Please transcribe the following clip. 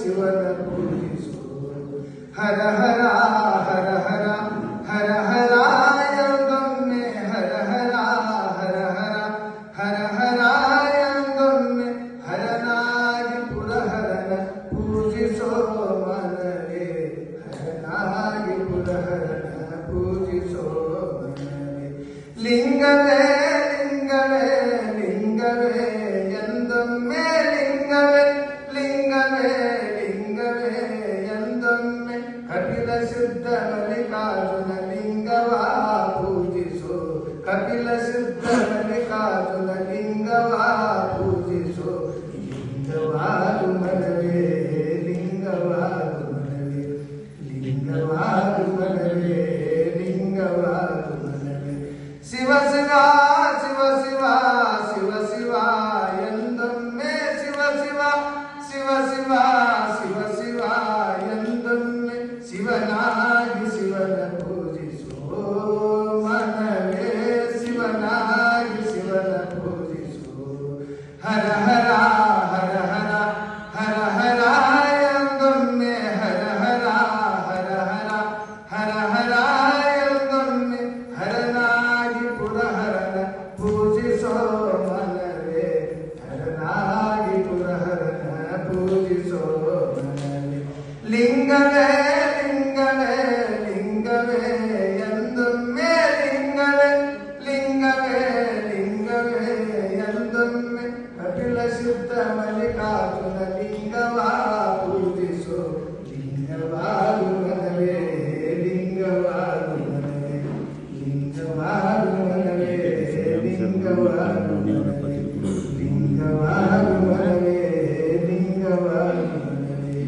ಶಿವನ ಪೂಜಿಸು. ಹರ ಹರ ಹರ ಹರ ಹರ ಹರ ಎಂದೊಮ್ಮೆ ಹರ ಹರ ಹರ ಹರ ಹರ ಹರ ಎಂದೊಮ್ಮೆ ಹರನಾಗಿ ಪುರಹರನ ಪೂಜಿಸೋ ಮನವೇ. ಹರನಾಗಿ ಪುರಹರನ ಪೂಜಿಸೋ ಮನವೇ. ಲಿಂಗವೇ ಲಿಂಗವೇ ಲಿಂಗವೇ ಎಂದೊಮ್ಮೆ ಲಿಂಗವೇ ಲಿಂಗವೇ ಲಿಂಗವೇ ಎಂದೊಮ್ಮೆ ಕಪಿಲ ಸಿದ್ಧ ಮಲ್ಲಿಕಾರ್ಜುನ ಲಿಂಗವ ಪೂಜಿಸು. ಕಪಿಲ ಸಿದ್ಧ ಮಲ್ಲಿಕಾರ್ಜುನ ಲಿಂಗವ ಪೂಜಿಸು. ಲಿಂಗವಾದು ಮನವೇ ಲಿಂಗವಾದು ಮನವೇ ಲಿಂಗವಾದು ಮನವೇ ಲಿಂಗವಾದು ಮನವೇ. ಶಿವ ಶಿವ ಶಿವ ಶಿವ ಶಿವ ಶಿವ ಎಂದೊಮ್ಮೆ ಶಿವ ಶಿವ ಶಿವ ಶಿವ ಶಿವ ಶಿವ ಎಂದೊಮ್ಮೆ ಶಿವನಾಗಿ ಶಿವನ ಪೂಜಿಸೋ ಮನವೇ. ಶಿವನಾಗಿ ಶಿವನ ಪೂಜಿಸೋ. ಹರ ಹರ ಹರ ಹರ ಹರ ಹರ ಎಂದೊಮ್ಮೆ ಹರ ಹರ ಹರ ಹರ ಹರ ಹರ ಎಂದೊಮ್ಮೆ ಹರನಾಗಿ ಪುರಹರನ ಪೂಜಿಸೋ ಮನವೇ. ಹರನಾಗಿ ಪುರಹರನ ಪೂಜಿಸೋ ಮನವೇ. ಲಿಂಗವೇ ಲಿಂಗವೇ ಲಿಂಗವೇ ಎಂದೊಮ್ಮೆ ಲಿಂಗವೇ ಲಿಂಗವೇ ಲಿಂಗವೇ ಎಂದೊಮ್ಮೆ ಕಪಿಲ ಸಿದ್ಧ ಮಲ್ಲಿಕಾರ್ಜುನ ಲಿಂಗವ ಪೂಜಿಸೋ. ಲಿಂಗವಾದು ಮನವೇ ಲಿಂಗವಾದು ಮನವೇ ಲಿಂಗವಾದು ಮನವೇ ಲಿಂಗವಾದು ಮನವೇ ಲಿಂಗವಾದು ಮನವೇ ಲಿಂಗವಾದು ಮನವೇ.